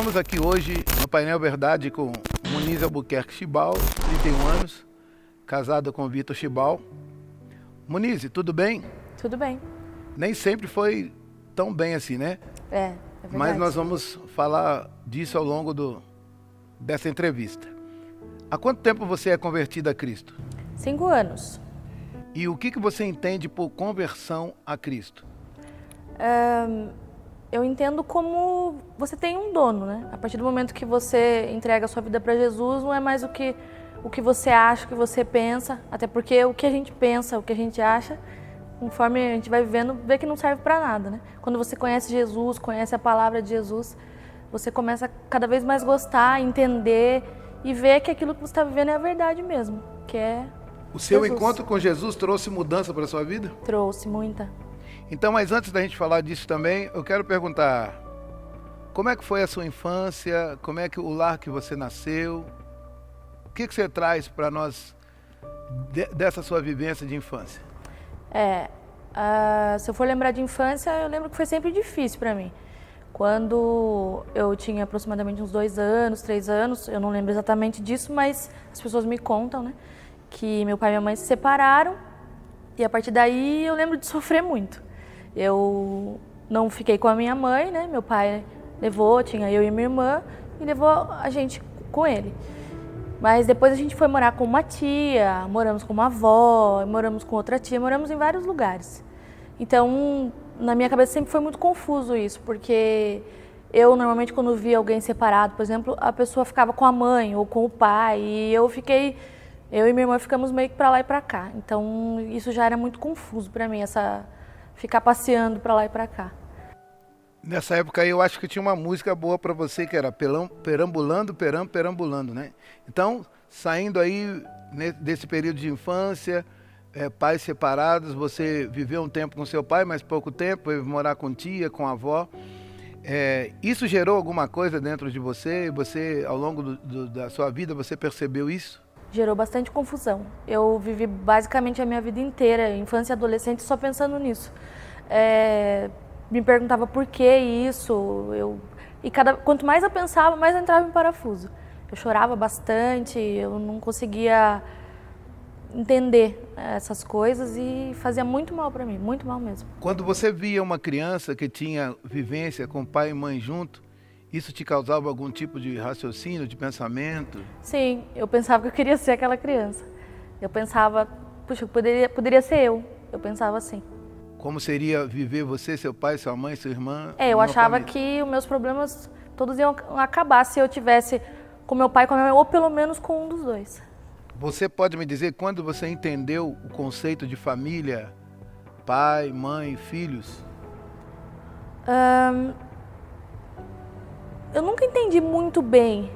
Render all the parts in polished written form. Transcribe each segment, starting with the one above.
Estamos aqui hoje no Painel Verdade com Muniz Albuquerque Chibal, 31 anos, casada com Vitor Chibal. Muniz, tudo bem? Tudo bem. Nem sempre foi tão bem assim, né? É verdade. Mas nós vamos falar disso ao longo dessa entrevista. Há quanto tempo você é convertida a Cristo? 5 anos. E o que você entende por conversão a Cristo? Eu entendo como você tem um dono, né? A partir do momento que você entrega a sua vida para Jesus, não é mais o que você acha, o que você pensa, até porque o que a gente pensa, o que a gente acha, conforme a gente vai vivendo, vê que não serve para nada, né? Quando você conhece Jesus, conhece a palavra de Jesus, você começa a cada vez mais gostar, entender e ver que aquilo que você está vivendo é a verdade mesmo, que é O seu Jesus. encontro com Jesus trouxe mudança para a sua vida? Trouxe muita. Então, mas antes da gente falar disso também, eu quero perguntar, como é que foi a sua infância? Como é que o lar que você nasceu? O que você traz para nós dessa sua vivência de infância? Se eu for lembrar de infância, eu lembro que foi sempre difícil para mim. Quando eu tinha aproximadamente uns 2 anos, 3 anos, eu não lembro exatamente disso, mas as pessoas me contam, né, que meu pai e minha mãe se separaram e a partir daí eu lembro de sofrer muito. Eu não fiquei com a minha mãe, né, meu pai levou, tinha eu e minha irmã, e levou a gente com ele. Mas depois a gente foi morar com uma tia, moramos com uma avó, moramos com outra tia, moramos em vários lugares. Então, na minha cabeça sempre foi muito confuso isso, porque eu normalmente quando via alguém separado, por exemplo, a pessoa ficava com a mãe ou com o pai, e eu e minha irmã ficamos meio que para lá e para cá. Então, isso já era muito confuso para mim, ficar passeando para lá e para cá. Nessa época aí eu acho que tinha uma música boa para você que era Perambulando, né? Então, saindo aí desse período de infância, pais separados, você viveu um tempo com seu pai, mas pouco tempo, foi morar com tia, com a avó. Isso gerou alguma coisa dentro de você? Você, ao longo da sua vida, você percebeu isso? Gerou bastante confusão. Eu vivi basicamente a minha vida inteira, infância e adolescente, só pensando nisso. Me perguntava por que isso, quanto mais eu pensava, mais eu entrava em parafuso. Eu chorava bastante, eu não conseguia entender essas coisas e fazia muito mal para mim, muito mal mesmo. Quando você via uma criança que tinha vivência com pai e mãe junto, isso te causava algum tipo de raciocínio, de pensamento? Sim, eu pensava que eu queria ser aquela criança. Eu pensava, puxa, poderia ser eu pensava assim. Como seria viver você, seu pai, sua mãe, sua irmã? Eu achava que os meus problemas todos iam acabar se eu tivesse com meu pai e com a minha mãe, ou pelo menos com um dos dois. Você pode me dizer quando você entendeu o conceito de família, pai, mãe, filhos? Eu nunca entendi muito bem.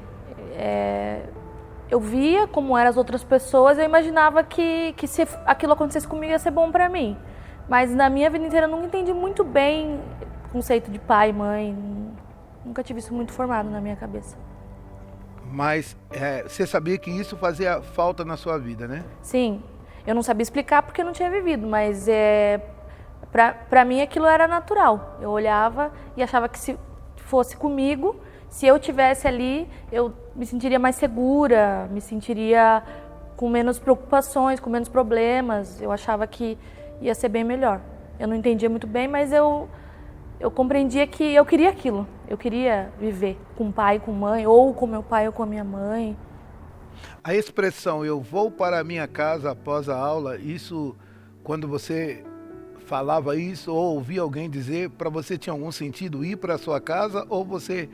Eu via como eram as outras pessoas e eu imaginava que se aquilo acontecesse comigo ia ser bom pra mim. Mas na minha vida inteira eu nunca entendi muito bem o conceito de pai, mãe. Nunca tive isso muito formado na minha cabeça. Mas você sabia que isso fazia falta na sua vida, né? Sim, eu não sabia explicar porque eu não tinha vivido, mas pra mim aquilo era natural. Eu olhava e achava que se fosse comigo, se eu estivesse ali, eu me sentiria mais segura, me sentiria com menos preocupações, com menos problemas. Eu achava que ia ser bem melhor. Eu não entendia muito bem, mas eu compreendia que eu queria aquilo. Eu queria viver com pai, com mãe, ou com meu pai ou com a minha mãe. A expressão "eu vou para a minha casa após a aula", isso, quando você falava isso ou ouvia alguém dizer, para você tinha algum sentido ir para a sua casa, ou você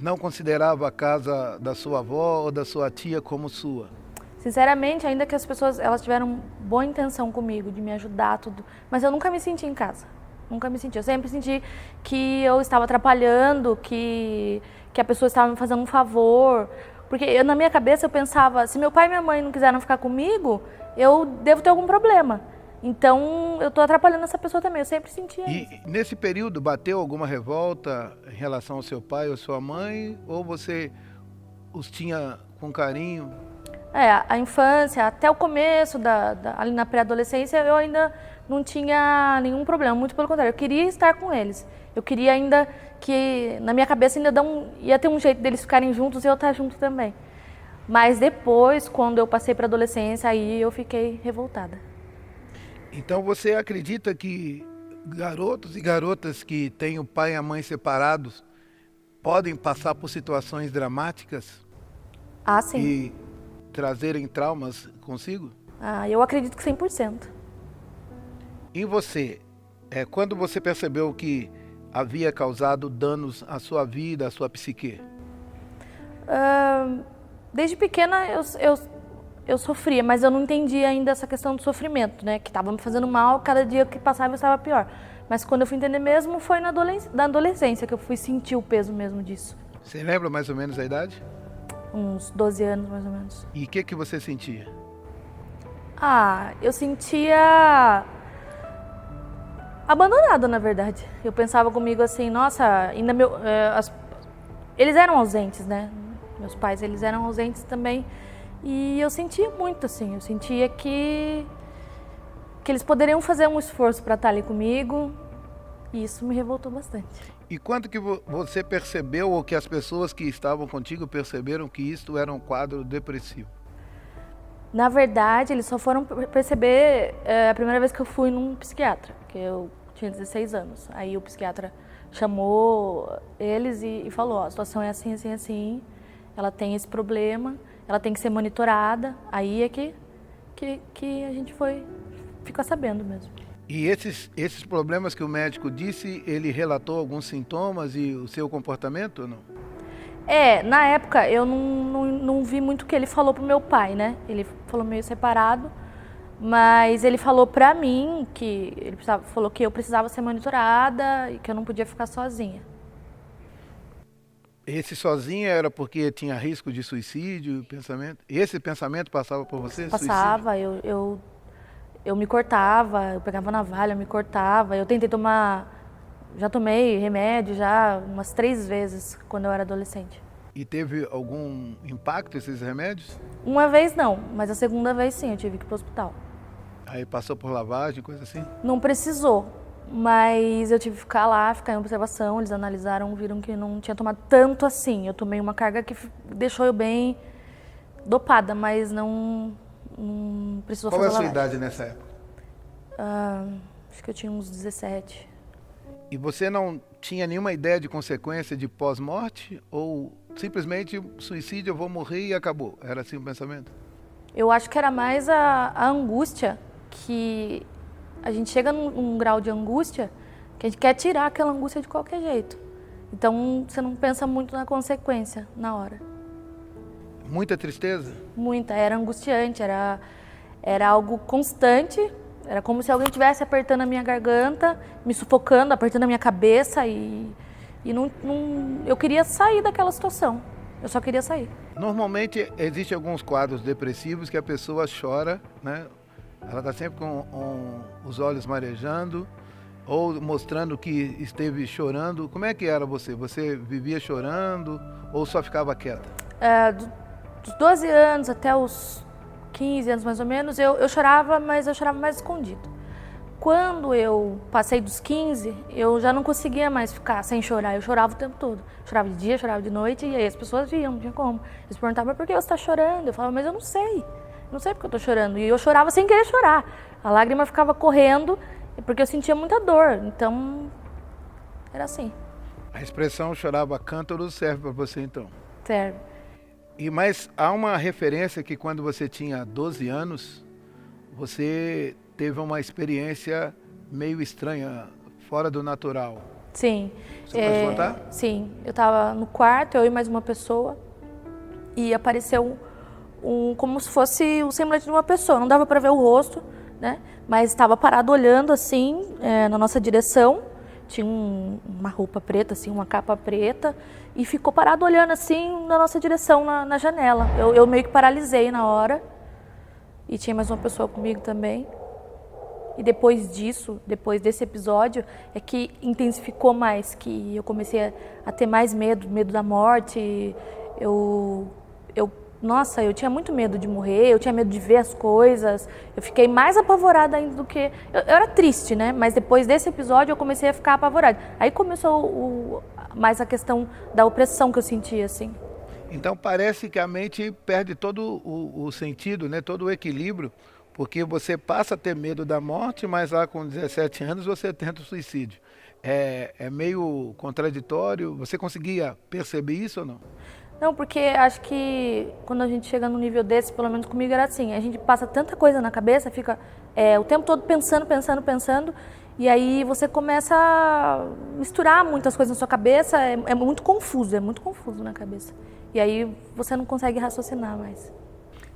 não considerava a casa da sua avó ou da sua tia como sua? Sinceramente, ainda que as pessoas elas tiveram boa intenção comigo, de me ajudar, tudo, mas eu nunca me senti em casa. Nunca me senti. Eu sempre senti que eu estava atrapalhando, que a pessoa estava me fazendo um favor. Porque na minha cabeça eu pensava, se meu pai e minha mãe não quiseram ficar comigo, eu devo ter algum problema. Então eu estou atrapalhando essa pessoa também. Eu sempre sentia isso. E nesse período bateu alguma revolta em relação ao seu pai ou sua mãe? Ou você os tinha com carinho? A infância, até o começo, ali na pré-adolescência, eu ainda não tinha nenhum problema, muito pelo contrário, eu queria estar com eles. Eu queria ainda que na minha cabeça ainda ia ter um jeito deles ficarem juntos e eu estar junto também. Mas depois, quando eu passei para a adolescência, aí eu fiquei revoltada. Então você acredita que garotos e garotas que têm o pai e a mãe separados podem passar por situações dramáticas Ah, sim. e trazerem traumas consigo? Ah, eu acredito que 100%. Em você, quando você percebeu que havia causado danos à sua vida, à sua psique? Desde pequena eu sofria, mas eu não entendia ainda essa questão do sofrimento, né? Que estava me fazendo mal, cada dia que passava eu estava pior. Mas quando eu fui entender mesmo, foi na adolescência que eu fui sentir o peso mesmo disso. Você lembra mais ou menos a idade? Uns 12 anos, mais ou menos. E o que você sentia? Ah, eu sentia abandonada, na verdade. Eu pensava comigo assim, nossa, ainda eles eram ausentes, né? Meus pais, eles eram ausentes também. E eu sentia muito, assim, eu sentia que eles poderiam fazer um esforço para estar ali comigo. E isso me revoltou bastante. E quando que você percebeu, ou que as pessoas que estavam contigo perceberam que isto era um quadro depressivo? Na verdade, eles só foram perceber a primeira vez que eu fui num psiquiatra, que eu tinha 16 anos. Aí o psiquiatra chamou eles e falou, ó, a situação é assim, assim, assim, ela tem esse problema, ela tem que ser monitorada. Aí é que a gente ficou sabendo mesmo. E esses problemas que o médico disse, ele relatou alguns sintomas e o seu comportamento ou não? Na época eu não vi muito o que ele falou pro meu pai, né? Ele falou meio separado, mas ele falou pra mim que falou que eu precisava ser monitorada e que eu não podia ficar sozinha. Esse sozinha era porque tinha risco de suicídio, pensamento? Esse pensamento passava por você? Passava, eu me cortava, eu pegava navalha, eu me cortava, eu tentei já tomei remédio já umas 3 vezes quando eu era adolescente. E teve algum impacto esses remédios? Uma vez não, mas a segunda vez sim, eu tive que ir pro hospital. Aí passou por lavagem, coisa assim? Não precisou, mas eu tive que ficar lá, ficar em observação, eles analisaram, viram que não tinha tomado tanto assim. Eu tomei uma carga que deixou eu bem dopada, mas não precisou fazer lavagem. Qual é a sua idade nessa época? Acho que eu tinha uns 17. E você não tinha nenhuma ideia de consequência de pós-morte? Ou simplesmente suicídio, eu vou morrer e acabou? Era assim o pensamento? Eu acho que era mais a angústia, que a gente chega num grau de angústia que a gente quer tirar aquela angústia de qualquer jeito. Então você não pensa muito na consequência na hora. Muita tristeza? Muita, era angustiante, era algo constante. Era como se alguém estivesse apertando a minha garganta, me sufocando, apertando a minha cabeça e eu queria sair daquela situação. Eu só queria sair. Normalmente existem alguns quadros depressivos que a pessoa chora, né? Ela está sempre com os olhos marejando ou mostrando que esteve chorando. Como é que era você? Você vivia chorando ou só ficava quieta? Dos 12 anos até os 15 anos mais ou menos, eu chorava, mas eu chorava mais escondido. Quando eu passei dos 15, eu já não conseguia mais ficar sem chorar, eu chorava o tempo todo. Chorava de dia, chorava de noite, e aí as pessoas viam, não tinha como. Eles perguntavam, mas por que você está chorando? Eu falava, mas eu não sei porque eu estou chorando. E eu chorava sem querer chorar. A lágrima ficava correndo, porque eu sentia muita dor, então era assim. A expressão chorava cântaro serve para você então? Serve. Mas há uma referência que quando você tinha 12 anos, você teve uma experiência meio estranha, fora do natural. Sim. Você pode contar? Sim. Eu estava no quarto, eu e mais uma pessoa, e apareceu como se fosse o semblante de uma pessoa. Não dava para ver o rosto, né? Mas estava parado olhando assim, na nossa direção. Tinha uma roupa preta, assim, uma capa preta, e ficou parado olhando assim na nossa direção, na janela. Eu meio que paralisei na hora, e tinha mais uma pessoa comigo também. E depois desse episódio, é que intensificou mais, que eu comecei a ter mais medo da morte. Nossa, eu tinha muito medo de morrer, eu tinha medo de ver as coisas, eu fiquei mais apavorada ainda do que... Eu era triste, né? Mas depois desse episódio eu comecei a ficar apavorada. Aí começou mais a questão da opressão que eu sentia, assim. Então parece que a mente perde todo o sentido, né? Todo o equilíbrio, porque você passa a ter medo da morte, mas lá com 17 anos você tenta o suicídio. É meio contraditório. Você conseguia perceber isso ou não? Não, porque acho que quando a gente chega num nível desse, pelo menos comigo era assim, a gente passa tanta coisa na cabeça, fica o tempo todo pensando, e aí você começa a misturar muitas coisas na sua cabeça, é muito confuso na cabeça. E aí você não consegue raciocinar mais.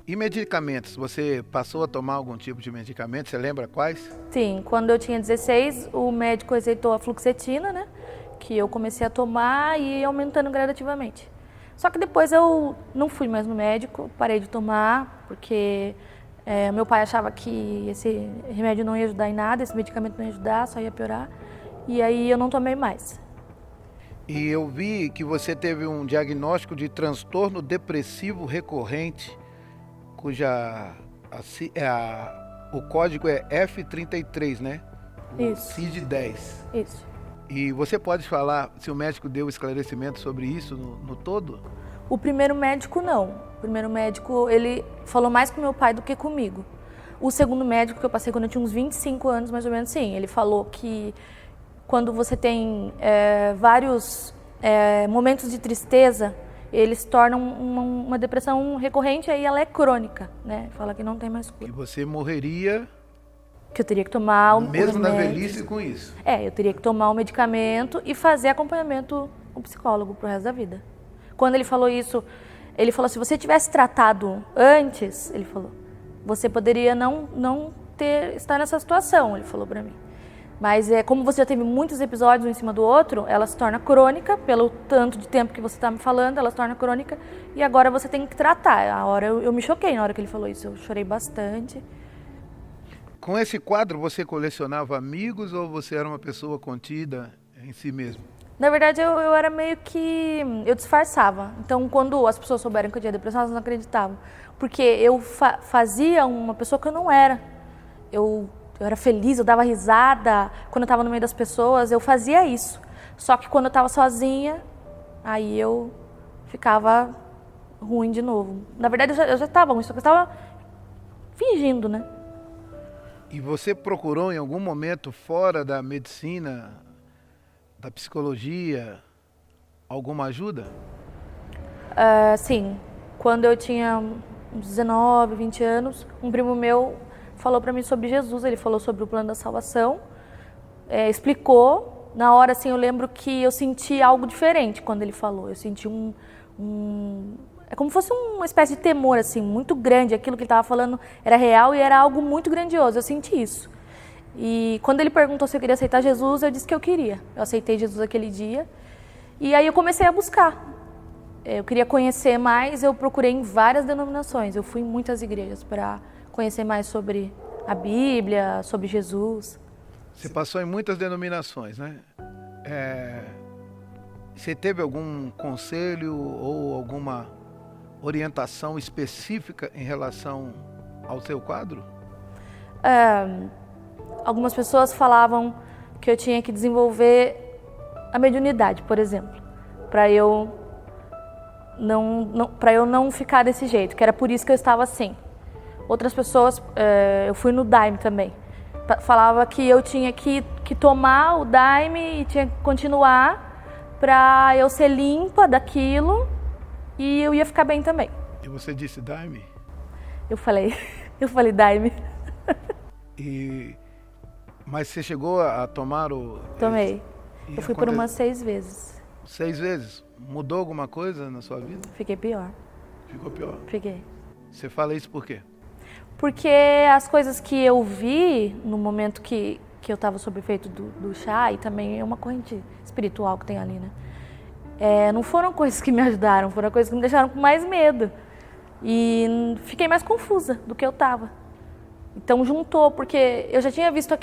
E medicamentos? Você passou a tomar algum tipo de medicamento? Você lembra quais? Sim, quando eu tinha 16, o médico receitou a fluoxetina, né? Que eu comecei a tomar e ia aumentando gradativamente. Só que depois eu não fui mais no médico, parei de tomar, porque meu pai achava que esse remédio não ia ajudar em nada, esse medicamento não ia ajudar, só ia piorar. E aí eu não tomei mais. E eu vi que você teve um diagnóstico de transtorno depressivo recorrente, cuja o código é F33, né? Isso. CID-10. Isso. E você pode falar se o médico deu esclarecimento sobre isso no todo? O primeiro médico não. O primeiro médico, ele falou mais com meu pai do que comigo. O segundo médico que eu passei quando eu tinha uns 25 anos, mais ou menos, sim. Ele falou que quando você tem vários momentos de tristeza, eles tornam uma depressão recorrente, aí ela é crônica, né? Fala que não tem mais cura. Que você morreria... Que eu teria que tomar mesmo na velhice com isso? Eu teria que tomar o medicamento e fazer acompanhamento com o psicólogo pro resto da vida. Quando ele falou isso, ele falou, se você tivesse tratado antes, ele falou, você poderia não estar nessa situação, ele falou pra mim. Mas como você já teve muitos episódios um em cima do outro, ela se torna crônica, pelo tanto de tempo que você está me falando, ela se torna crônica, e agora você tem que tratar. A hora eu me choquei na hora que ele falou isso, eu chorei bastante. Com esse quadro, você colecionava amigos ou você era uma pessoa contida em si mesmo? Na verdade, eu era meio que... eu disfarçava. Então, quando as pessoas souberam que eu tinha depressão, elas não acreditavam. Porque eu fazia uma pessoa que eu não era. Eu era feliz, eu dava risada. Quando eu estava no meio das pessoas, eu fazia isso. Só que quando eu estava sozinha, aí eu ficava ruim de novo. Na verdade, eu já estava ruim, só que eu estava fingindo, né? E você procurou em algum momento, fora da medicina, da psicologia, alguma ajuda? Sim. Quando eu tinha uns 19, 20 anos, um primo meu falou para mim sobre Jesus, ele falou sobre o plano da salvação, explicou. Na hora, assim, eu lembro que eu senti algo diferente quando ele falou. Eu senti é como se fosse uma espécie de temor, assim, muito grande. Aquilo que ele estava falando era real e era algo muito grandioso. Eu senti isso. E quando ele perguntou se eu queria aceitar Jesus, eu disse que eu queria. Eu aceitei Jesus aquele dia. E aí eu comecei a buscar. Eu queria conhecer mais, eu procurei em várias denominações. Eu fui em muitas igrejas para conhecer mais sobre a Bíblia, sobre Jesus. Você passou em muitas denominações, né? Você teve algum conselho ou alguma orientação específica em relação ao seu quadro? Algumas pessoas falavam que eu tinha que desenvolver a mediunidade, por exemplo, para eu não ficar desse jeito, que era por isso que eu estava assim. Outras pessoas, eu fui no Daime também, falava que eu tinha que tomar o Daime e tinha que continuar para eu ser limpa daquilo e eu ia ficar bem também. E você disse Daime? Eu falei Daime. Mas você chegou a tomar o... Tomei. Eu fui por umas 6 vezes. 6 vezes? Mudou alguma coisa na sua vida? Fiquei pior. Ficou pior? Fiquei. Você fala isso por quê? Porque as coisas que eu vi no momento que eu estava sob efeito do chá, e também é uma corrente espiritual que tem ali, né? Não foram coisas que me ajudaram, foram coisas que me deixaram com mais medo. E fiquei mais confusa do que eu estava. Então juntou, porque eu já tinha visto já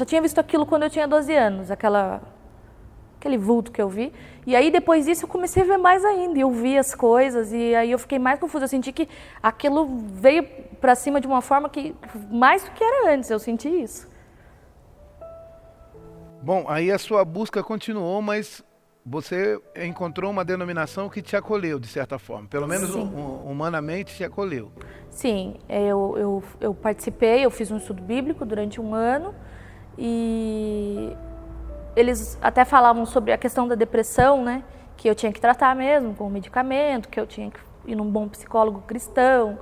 tinha visto aquilo quando eu tinha 12 anos, aquele vulto que eu vi. E aí depois disso eu comecei a ver mais ainda, e eu vi as coisas, e aí eu fiquei mais confusa. Eu senti que aquilo veio pra cima de uma forma que, mais do que era antes, eu senti isso. Bom, aí a sua busca continuou, mas você encontrou uma denominação que te acolheu, de certa forma. Pelo menos Sim. humanamente te acolheu. Sim, eu participei, eu fiz um estudo bíblico durante um ano e eles até falavam sobre a questão da depressão, né? Que eu tinha que tratar mesmo com medicamento, que eu tinha que ir num bom psicólogo cristão,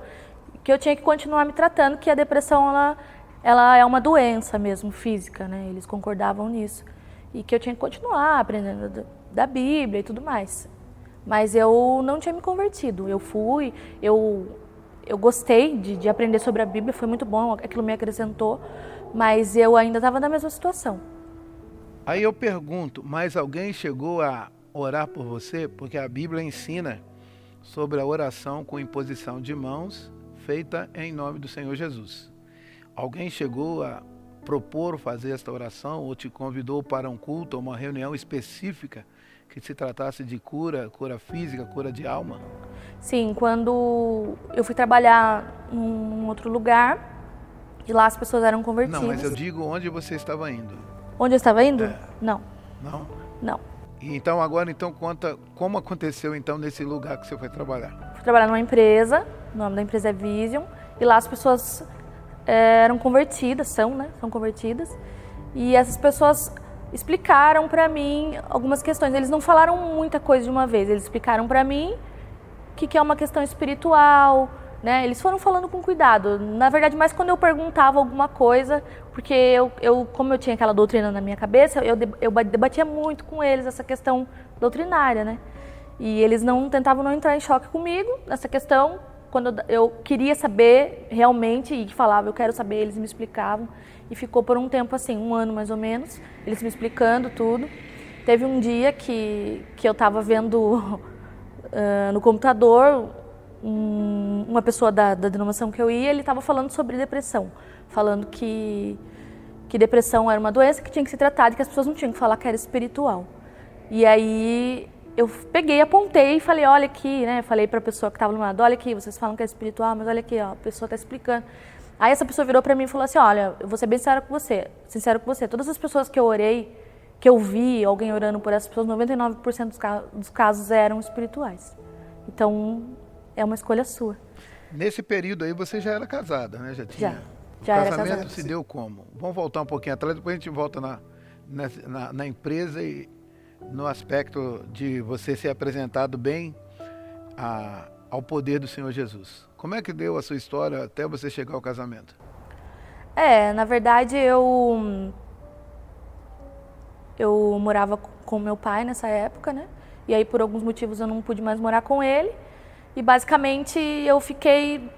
que eu tinha que continuar me tratando, que a depressão ela é uma doença mesmo física, né? Eles concordavam nisso. E que eu tinha que continuar aprendendo da Bíblia e tudo mais. Mas eu não tinha me convertido. Eu gostei de aprender sobre a Bíblia, foi muito bom, aquilo me acrescentou, mas eu ainda estava na mesma situação. Aí eu pergunto, mas alguém chegou a orar por você? Porque a Bíblia ensina sobre a oração com imposição de mãos feita em nome do Senhor Jesus. Alguém chegou a propor fazer esta oração ou te convidou para um culto ou uma reunião específica que se tratasse de cura física, cura de alma? Sim, quando eu fui trabalhar num outro lugar e lá as pessoas eram convertidas. Não, mas eu digo onde você estava indo. Onde eu estava indo? É. Não, Não? não. E então agora conta como aconteceu então nesse lugar que você foi trabalhar. Fui trabalhar numa empresa, o nome da empresa é Vision, e lá as pessoas eram convertidas, são convertidas, e essas pessoas explicaram para mim algumas questões. Eles não falaram muita coisa de uma vez, eles explicaram para mim o que é uma questão espiritual, né? Eles foram falando com cuidado. Na verdade, mais quando eu perguntava alguma coisa, porque como eu tinha aquela doutrina na minha cabeça, eu debatia muito com eles essa questão doutrinária, né? E eles tentavam não entrar em choque comigo nessa questão. Quando eu queria saber realmente e falava, eu quero saber, eles me explicavam. E ficou por um tempo assim, um ano mais ou menos, eles me explicando tudo. Teve um dia que eu estava vendo no computador uma pessoa da denominação que eu ia, ele estava falando sobre depressão. Falando que depressão era uma doença que tinha que ser tratada e que as pessoas não tinham que falar que era espiritual. E aí eu peguei, apontei e falei, olha aqui, né? Falei para a pessoa que estava do lado, olha aqui, vocês falam que é espiritual, mas olha aqui, ó, a pessoa está explicando. Aí essa pessoa virou para mim e falou assim, olha, eu vou ser bem sincera com você, todas as pessoas que eu orei, que eu vi alguém orando por essas pessoas, 99% dos casos eram espirituais. Então, é uma escolha sua. Nesse período aí você já era casada, né? Já tinha. Já O era casamento casada. se deu como? Vamos voltar um pouquinho atrás, depois a gente volta na empresa e no aspecto de você ser apresentado bem ao poder do Senhor Jesus. Como é que deu a sua história até você chegar ao casamento? Na verdade eu morava com meu pai nessa época, né? E aí por alguns motivos eu não pude mais morar com ele. E basicamente eu fiquei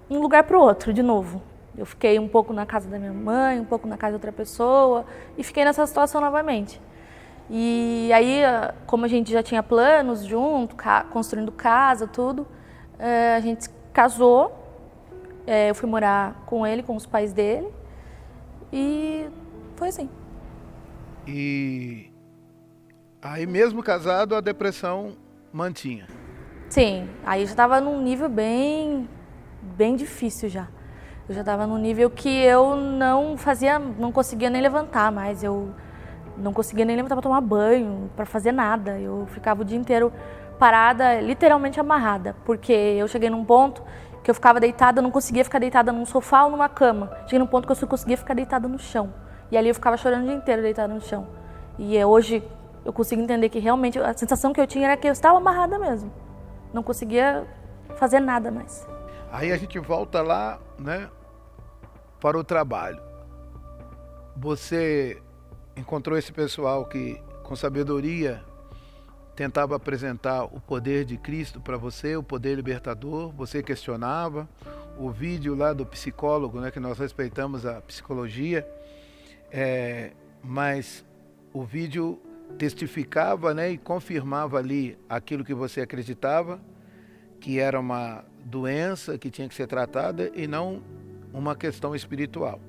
um lugar para o outro de novo. Eu fiquei um pouco na casa da minha mãe, um pouco na casa de outra pessoa e fiquei nessa situação novamente. E aí, como a gente já tinha planos junto, construindo casa, tudo, a gente casou. Eu fui morar com ele, com os pais dele e foi assim. E aí mesmo casado a depressão mantinha? Sim, aí eu já estava num nível bem difícil já. Eu já estava num nível que eu não conseguia nem levantar mais. Eu não conseguia nem levantar para tomar banho, para fazer nada. Eu ficava o dia inteiro parada, literalmente amarrada, porque eu cheguei num ponto que eu ficava deitada, eu não conseguia ficar deitada num sofá ou numa cama. Cheguei num ponto que eu só conseguia ficar deitada no chão. E ali eu ficava chorando o dia inteiro deitada no chão. E hoje eu consigo entender que realmente a sensação que eu tinha era que eu estava amarrada mesmo. Não conseguia fazer nada mais. Aí a gente volta lá, né, para o trabalho. Você encontrou esse pessoal que, com sabedoria, tentava apresentar o poder de Cristo para você, o poder libertador, você questionava. O vídeo lá do psicólogo, né, que nós respeitamos a psicologia, mas o vídeo testificava, né, e confirmava ali aquilo que você acreditava, que era uma doença que tinha que ser tratada e não uma questão espiritual.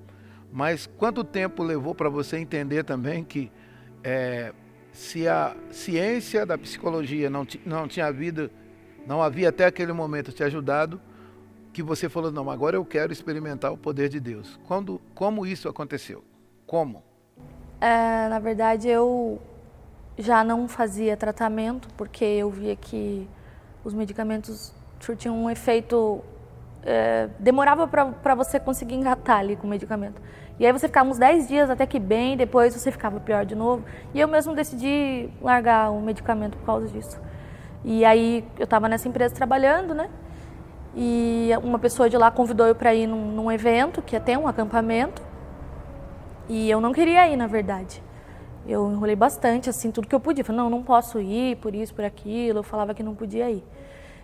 Mas quanto tempo levou para você entender também que se a ciência da psicologia não havia até aquele momento te ajudado, que você falou, não, agora eu quero experimentar o poder de Deus. Como isso aconteceu? Como? Na verdade, eu já não fazia tratamento, porque eu via que os medicamentos surtiam um efeito... demorava para você conseguir engatar ali com o medicamento. E aí você ficava uns 10 dias até que bem, depois você ficava pior de novo. E eu mesmo decidi largar o medicamento por causa disso. E aí eu estava nessa empresa trabalhando, né? E uma pessoa de lá convidou eu para ir num evento, que ia ter um acampamento. E eu não queria ir, na verdade. Eu enrolei bastante, assim, tudo que eu podia. Falei, não posso ir, por isso, por aquilo. Eu falava que não podia ir.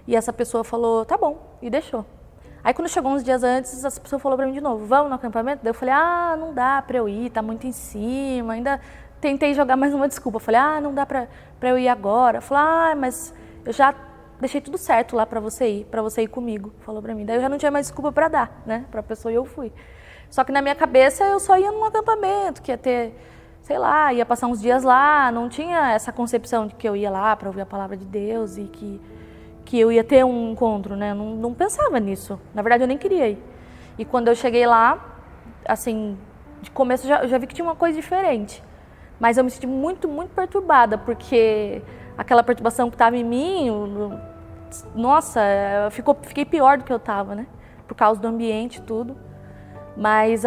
E essa pessoa falou, tá bom, e deixou. Aí quando chegou uns dias antes, essa pessoa falou pra mim de novo, vamos no acampamento? Daí eu falei, não dá pra eu ir, tá muito em cima. Ainda tentei jogar mais uma desculpa. Eu falei, não dá pra eu ir agora. Eu falei, mas eu já deixei tudo certo lá pra você ir comigo. Falou pra mim. Daí eu já não tinha mais desculpa pra dar, né, pra pessoa, e eu fui. Só que na minha cabeça eu só ia num acampamento, que ia ter, sei lá, ia passar uns dias lá, não tinha essa concepção de que eu ia lá para ouvir a palavra de Deus e que eu ia ter um encontro, né? Não pensava nisso. Na verdade, eu nem queria ir. E quando eu cheguei lá, assim, de começo eu já vi que tinha uma coisa diferente. Mas eu me senti muito, muito perturbada, porque aquela perturbação que estava em mim, nossa, fiquei pior do que eu estava, né? Por causa do ambiente e tudo. Mas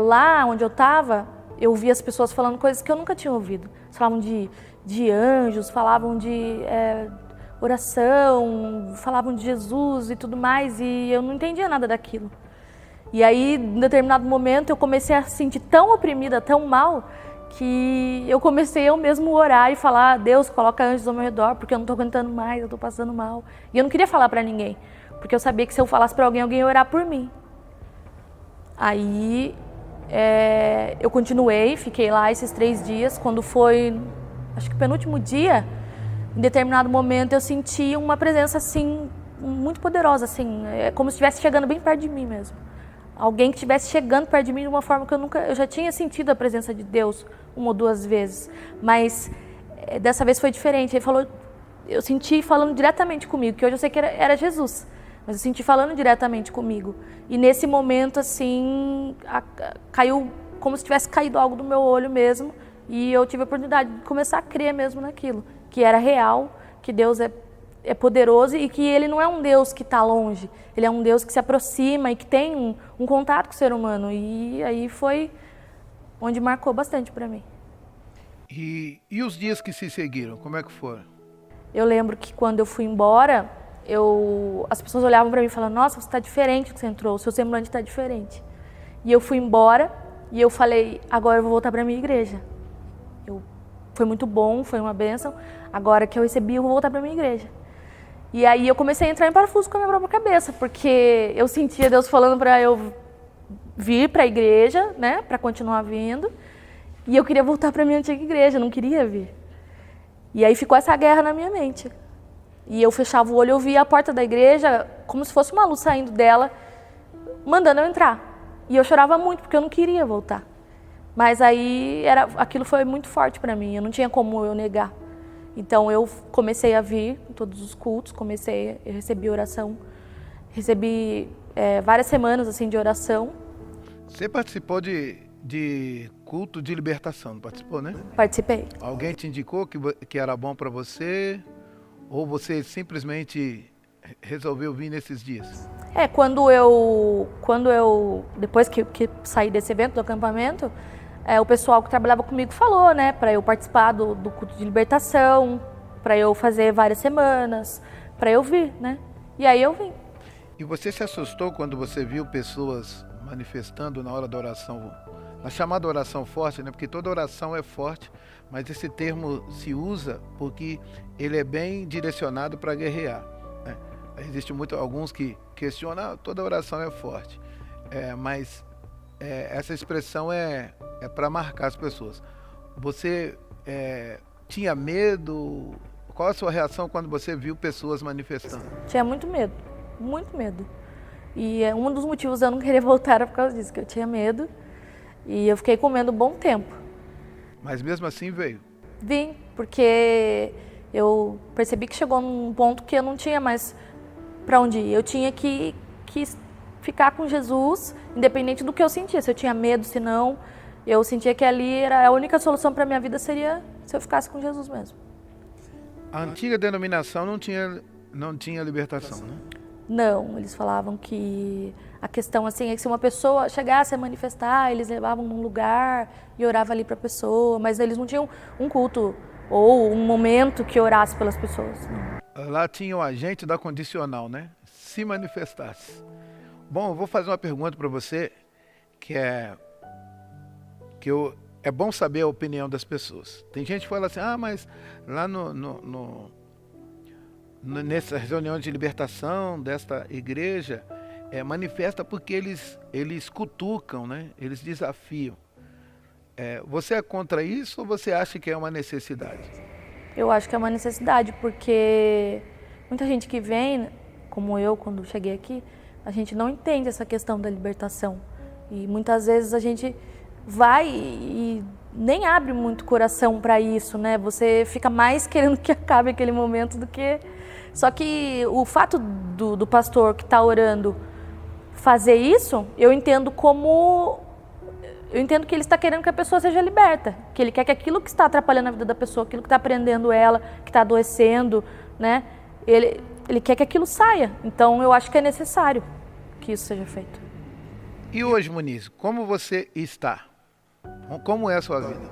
lá onde eu estava, eu via as pessoas falando coisas que eu nunca tinha ouvido. Eles falavam de anjos, falavam de oração, falavam de Jesus e tudo mais, e eu não entendia nada daquilo. E aí, em determinado momento, eu comecei a se sentir tão oprimida, tão mal, que eu comecei eu mesmo a orar e falar, Deus, coloca anjos ao meu redor, porque eu não estou aguentando mais, eu estou passando mal. E eu não queria falar para ninguém, porque eu sabia que se eu falasse para alguém ia orar por mim. Aí eu continuei, fiquei lá esses 3 dias. Quando foi, acho que o penúltimo dia, em determinado momento eu senti uma presença assim, muito poderosa, assim, como se estivesse chegando bem perto de mim mesmo. Alguém que estivesse chegando perto de mim de uma forma que eu já tinha sentido a presença de Deus 1 ou 2 vezes, mas dessa vez foi diferente. Ele falou, eu senti falando diretamente comigo, que hoje eu sei que era Jesus. Mas eu senti falando diretamente comigo. E nesse momento, assim, caiu como se tivesse caído algo do meu olho mesmo. E eu tive a oportunidade de começar a crer mesmo naquilo. Que era real, que Deus é poderoso e que Ele não é um Deus que está longe. Ele é um Deus que se aproxima e que tem um contato com o ser humano. E aí foi onde marcou bastante para mim. E os dias que se seguiram, como é que foram? Eu lembro que quando eu fui embora... as pessoas olhavam para mim e falavam, nossa, você está diferente que você entrou, o seu semblante está diferente. E eu fui embora e eu falei, agora eu vou voltar para a minha igreja. Foi muito bom, foi uma bênção, agora que eu recebi eu vou voltar para a minha igreja. E aí eu comecei a entrar em parafuso com a minha própria cabeça, porque eu sentia Deus falando para eu vir para a igreja, né, para continuar vindo, e eu queria voltar para a minha antiga igreja, não queria vir. E aí ficou essa guerra na minha mente. E eu fechava o olho e eu via a porta da igreja como se fosse uma luz saindo dela, mandando eu entrar. E eu chorava muito, porque eu não queria voltar. Mas aí aquilo foi muito forte para mim, eu não tinha como eu negar. Então eu comecei a vir em todos os cultos, eu recebi oração, recebi várias semanas assim, de oração. Você participou de culto de libertação, não participou, né? Participei. Alguém te indicou que era bom para você? Ou você simplesmente resolveu vir nesses dias? Quando eu depois que saí desse evento, do acampamento, o pessoal que trabalhava comigo falou, né, para eu participar do culto de libertação, para eu fazer várias semanas, para eu vir, né? E aí eu vim. E você se assustou quando você viu pessoas manifestando na hora da oração, na chamada oração forte, né? Porque toda oração é forte, mas esse termo se usa porque ele é bem direcionado para guerrear, né? Existem alguns que questionam, toda oração é forte, mas essa expressão é para marcar as pessoas. Você tinha medo? Qual a sua reação quando você viu pessoas manifestando? Tinha muito medo, muito medo. E um dos motivos de eu não querer voltar era por causa disso, que eu tinha medo. E eu fiquei com medo um bom tempo. Mas mesmo assim veio? Vim, porque eu percebi que chegou num ponto que eu não tinha mais para onde ir. Eu tinha que ficar com Jesus, independente do que eu sentia. Se eu tinha medo, se não, Eu sentia que ali era a única solução para minha vida seria se eu ficasse com Jesus mesmo. A antiga denominação não tinha libertação, né? Não, eles falavam que a questão assim é que se uma pessoa chegasse a manifestar, eles levavam num lugar e oravam ali para a pessoa, mas eles não tinham um culto ou um momento que orasse pelas pessoas. Não. Lá tinha o agente da condicional, né? Se manifestasse. Bom, eu vou fazer uma pergunta para você é bom saber a opinião das pessoas. Tem gente que fala assim, mas lá nessas reuniões de libertação desta igreja, manifesta porque eles cutucam, né? Eles desafiam. Você é contra isso ou você acha que é uma necessidade? Eu acho que é uma necessidade, porque muita gente que vem, como eu, quando cheguei aqui, a gente não entende essa questão da libertação. E muitas vezes a gente vai e nem abre muito coração para isso, né? Você fica mais querendo que acabe aquele momento do que... Só que o fato do pastor que está orando fazer isso, eu entendo que ele está querendo que a pessoa seja liberta, que ele quer que aquilo que está atrapalhando a vida da pessoa, aquilo que está prendendo ela, que está adoecendo, né? Ele quer que aquilo saia. Então eu acho que é necessário que isso seja feito. E hoje, Muniz, como você está? Como é a sua vida?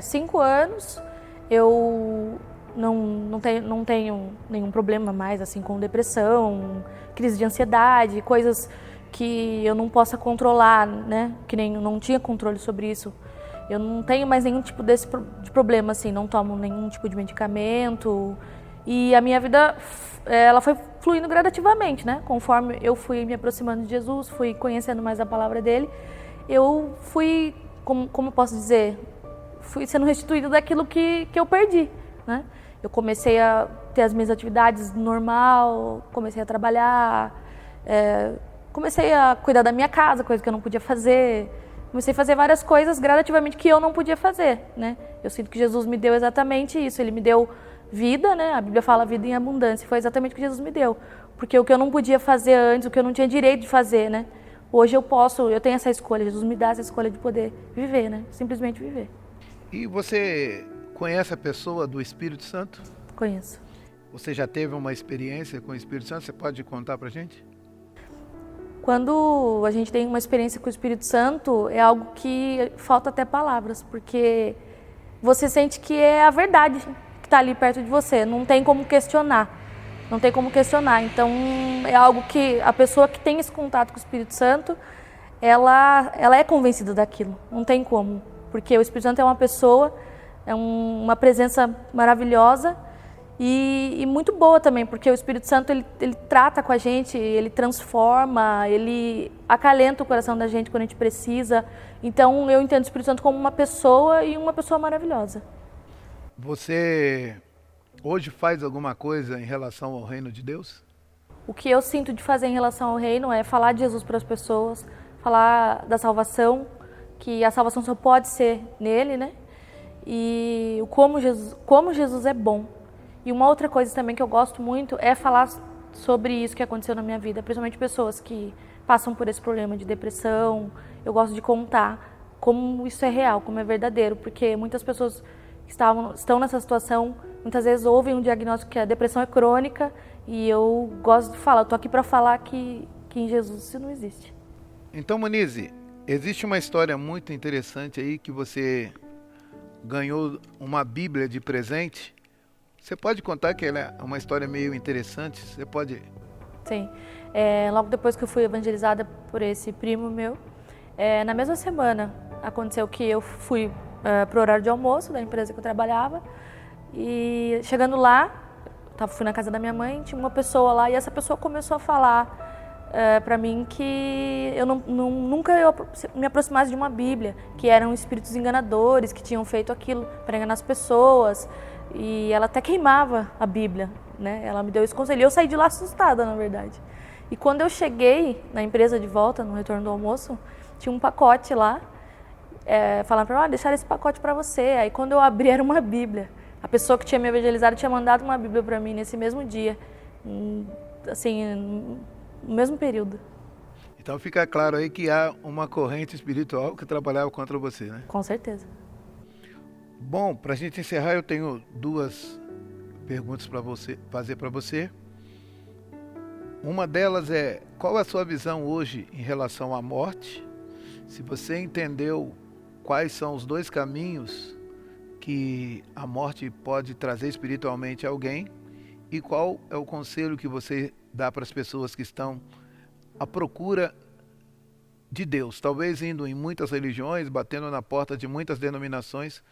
5 anos, eu não tenho nenhum problema mais assim com depressão, crise de ansiedade, coisas que eu não possa controlar, né? Que nem eu não tinha controle sobre isso. Eu não tenho mais nenhum tipo de problema, assim, não tomo nenhum tipo de medicamento. E a minha vida, ela foi fluindo gradativamente, né? Conforme eu fui me aproximando de Jesus, fui conhecendo mais a palavra dele, eu fui, como eu posso dizer, fui sendo restituída daquilo que eu perdi, né? Eu comecei a ter as minhas atividades normal, comecei a trabalhar, comecei a cuidar da minha casa, coisa que eu não podia fazer. Comecei a fazer várias coisas gradativamente que eu não podia fazer, né? Eu sinto que Jesus me deu exatamente isso. Ele me deu vida, né? A Bíblia fala vida em abundância. Foi exatamente o que Jesus me deu. Porque o que eu não podia fazer antes, o que eu não tinha direito de fazer, né? Hoje eu tenho essa escolha. Jesus me dá essa escolha de poder viver, né? Simplesmente viver. E você conhece a pessoa do Espírito Santo? Conheço. Você já teve uma experiência com o Espírito Santo? Você pode contar pra gente? Quando a gente tem uma experiência com o Espírito Santo, é algo que falta até palavras, porque você sente que é a verdade que está ali perto de você, não tem como questionar, não tem como questionar. Então, é algo que a pessoa que tem esse contato com o Espírito Santo, ela é convencida daquilo, não tem como, porque o Espírito Santo é uma pessoa, é uma presença maravilhosa, e muito boa também, porque o Espírito Santo ele trata com a gente, ele transforma, ele acalenta o coração da gente quando a gente precisa. Então eu entendo o Espírito Santo como uma pessoa e uma pessoa maravilhosa. Você hoje faz alguma coisa em relação ao reino de Deus? O que eu sinto de fazer em relação ao reino é falar de Jesus para as pessoas, falar da salvação, que a salvação só pode ser nele, né? E como Jesus é bom. E uma outra coisa também que eu gosto muito é falar sobre isso que aconteceu na minha vida, principalmente pessoas que passam por esse problema de depressão. Eu gosto de contar como isso é real, como é verdadeiro, porque muitas pessoas que estão nessa situação, muitas vezes ouvem um diagnóstico que a depressão é crônica, e eu gosto de falar, eu estou aqui para falar que em Jesus isso não existe. Então, Muniz, existe uma história muito interessante aí que você ganhou uma Bíblia de presente. Você pode contar que ela é uma história meio interessante? Você pode? Sim. Logo depois que eu fui evangelizada por esse primo meu, na mesma semana aconteceu que eu fui para o horário de almoço da empresa que eu trabalhava, e chegando lá, fui na casa da minha mãe, tinha uma pessoa lá, e essa pessoa começou a falar para mim que eu nunca me aproximasse de uma Bíblia, que eram espíritos enganadores, que tinham feito aquilo para enganar as pessoas. E ela até queimava a Bíblia, né? Ela me deu esse conselho. E eu saí de lá assustada, na verdade. E quando eu cheguei na empresa de volta, no retorno do almoço, tinha um pacote lá, falando para mim, deixaram esse pacote para você. Aí quando eu abri, era uma Bíblia. A pessoa que tinha me evangelizado tinha mandado uma Bíblia para mim nesse mesmo dia, assim, no mesmo período. Então fica claro aí que há uma corrente espiritual que trabalhava contra você, né? Com certeza. Bom, para a gente encerrar, eu tenho duas perguntas para você fazer para você. Uma delas é: qual a sua visão hoje em relação à morte? Se você entendeu quais são os dois caminhos que a morte pode trazer espiritualmente a alguém, e qual é o conselho que você dá para as pessoas que estão à procura de Deus, talvez indo em muitas religiões, batendo na porta de muitas denominações,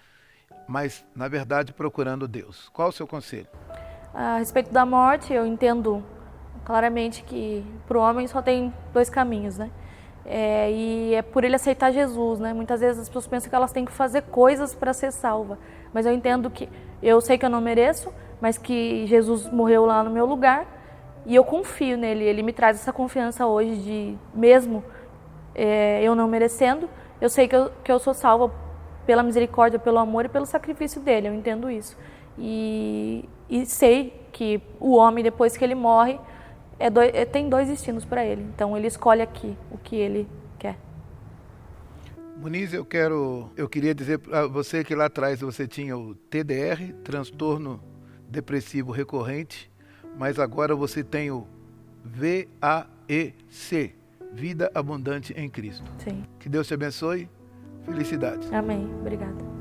mas na verdade procurando Deus. Qual o seu conselho? A respeito da morte, eu entendo claramente que para o homem só tem dois caminhos, né? E é por ele aceitar Jesus, né? Muitas vezes as pessoas pensam que elas têm que fazer coisas para ser salva, mas eu entendo que eu sei que eu não mereço, mas que Jesus morreu lá no meu lugar e eu confio nele. Ele me traz essa confiança hoje de, mesmo eu não merecendo, eu sei que eu sou salva pela misericórdia, pelo amor e pelo sacrifício dele. Eu entendo isso e sei que o homem, depois que ele morre, tem dois destinos para ele. Então ele escolhe aqui o que ele quer. Muniz, eu queria dizer para você que lá atrás você tinha o TDR, transtorno depressivo recorrente, mas agora você tem o VAEC, vida abundante em Cristo. Sim. Que Deus te abençoe. Felicidades. Amém. Obrigada.